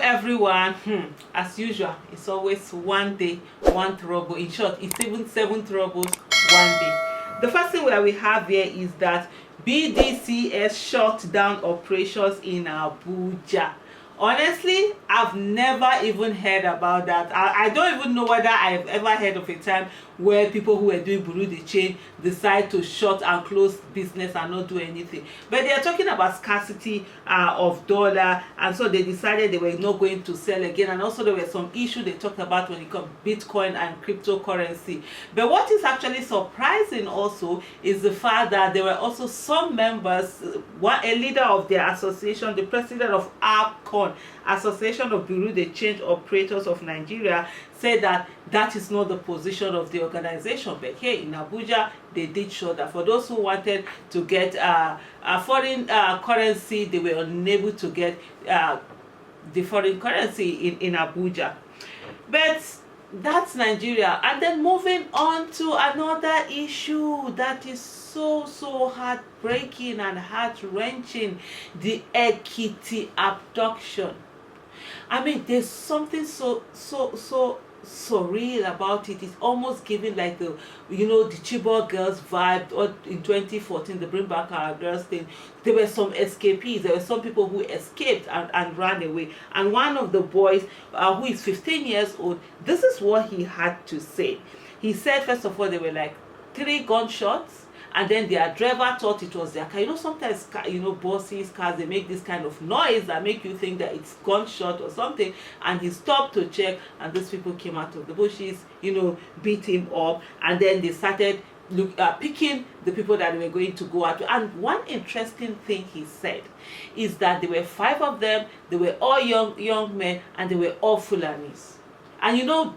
everyone. As usual, it's always one day, one trouble. In short, it's even 7 troubles one day. The first thing that we have here is that BDC has shut down operations in Abuja. Honestly, I've never even heard about that. I don't even know whether I've ever heard of a time where people who were doing bureau de change decide to shut and close business and not do anything. But they are talking about scarcity of dollar, and so they decided they were not going to sell again. And also there were some issues they talked about when it comes to Bitcoin and cryptocurrency. But what is actually surprising also is the fact that there were also some members, a leader of their association, the president of Abduction, Association of Bureau de Change Operators of Nigeria, said that that is not the position of the organization. But here in Abuja, they did show that for those who wanted to get a foreign currency, they were unable to get the foreign currency in Abuja. But that's Nigeria. And then moving on to another issue that is so heartbreaking and heart-wrenching, the Ekiti abduction. I mean, there's something so surreal about it. It's almost giving like the the Chibok girls vibe, or in 2014 the Bring Back Our Girls thing. There were some escapees. There were some people who escaped and ran away. And one of the boys, who is 15 years old, this is what he had to say. He said, first of all, there were like 3 gunshots, and then their driver thought it was their car. Sometimes buses, cars, they make this kind of noise that make you think that it's gunshot or something. And he stopped to check, and these people came out of the bushes, beat him up, and then they started picking the people that they were going to go out to. And one interesting thing he said is that there were 5 of them. They were all young men, and they were all Fulanis. And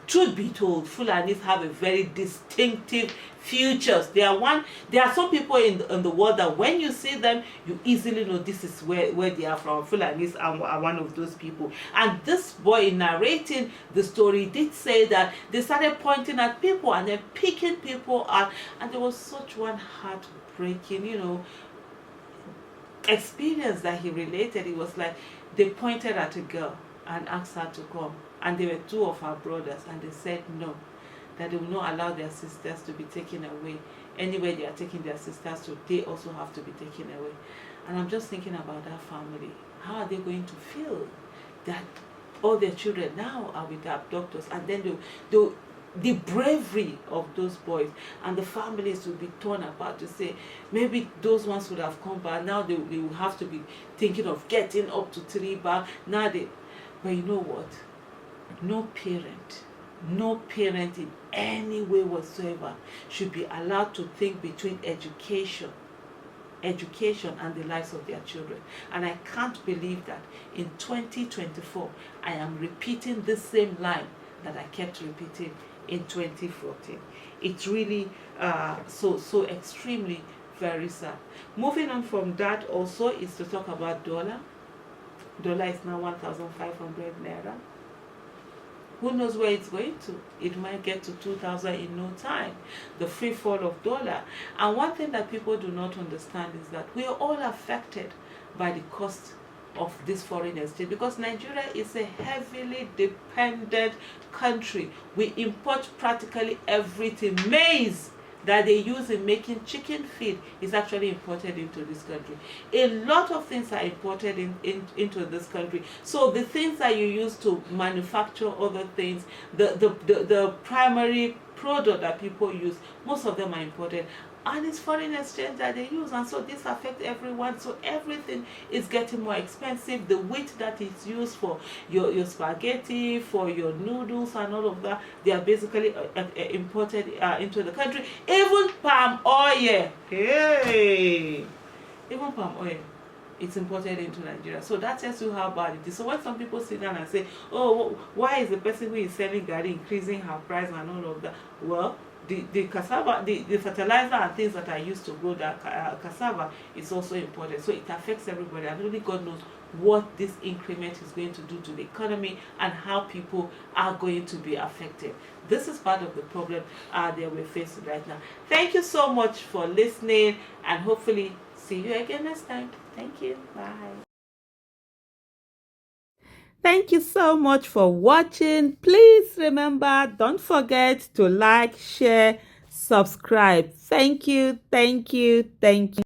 truth be told, Fulanis have a very distinctive features. There are some people in the world that when you see them, you easily know this is where they are from. Fulanis are one of those people. And this boy, in narrating the story, did say that they started pointing at people and then picking people out, and there was such one heartbreaking experience that he related. It was like they pointed at a girl and asked her to come, and they were 2 of her brothers, and they said no, that they will not allow their sisters to be taken away. Anywhere they are taking their sisters to, they also have to be taken away. And I'm just thinking about that family. How are they going to feel that all their children now are with the abductors, and then the bravery of those boys, and the families will be torn apart to say maybe those ones would have come back. Now they will have to be thinking of getting up to 3 back. But you know what? No parent in any way whatsoever should be allowed to think between education and the lives of their children. And I can't believe that in 2024 I am repeating the same line that I kept repeating in 2014. It's really so extremely very sad. Moving on from that also is to talk about dollar. Dollar is now 1,500 Naira. Who knows where it's going to? It might get to 2,000 in no time. The free fall of dollar. And one thing that people do not understand is that we are all affected by the cost of this foreign exchange, because Nigeria is a heavily dependent country. We import practically everything. Maize that they use in making chicken feed is actually imported into this country. A lot of things are imported into this country. So the things that you use to manufacture other things, the primary product that people use, most of them are imported. And it's foreign exchange that they use, and so this affects everyone. So everything is getting more expensive. The wheat that is used for your spaghetti, for your noodles and all of that, they are basically imported into the country. Even palm oil, even palm oil, it's imported into Nigeria. So that tells you how bad it is. So when some people sit down and say, oh, why is the person who is selling garri increasing her price and all of that? Well, the cassava, the fertilizer and things that are used to grow that cassava is also imported. So it affects everybody, and only God knows what this increment is going to do to the economy and how people are going to be affected. This is part of the problem that we're facing right now. Thank you so much for listening, and hopefully see you again next time. Thank you. Bye. Thank you so much for watching. Please remember, don't forget to like, share, subscribe. Thank you, thank you, thank you.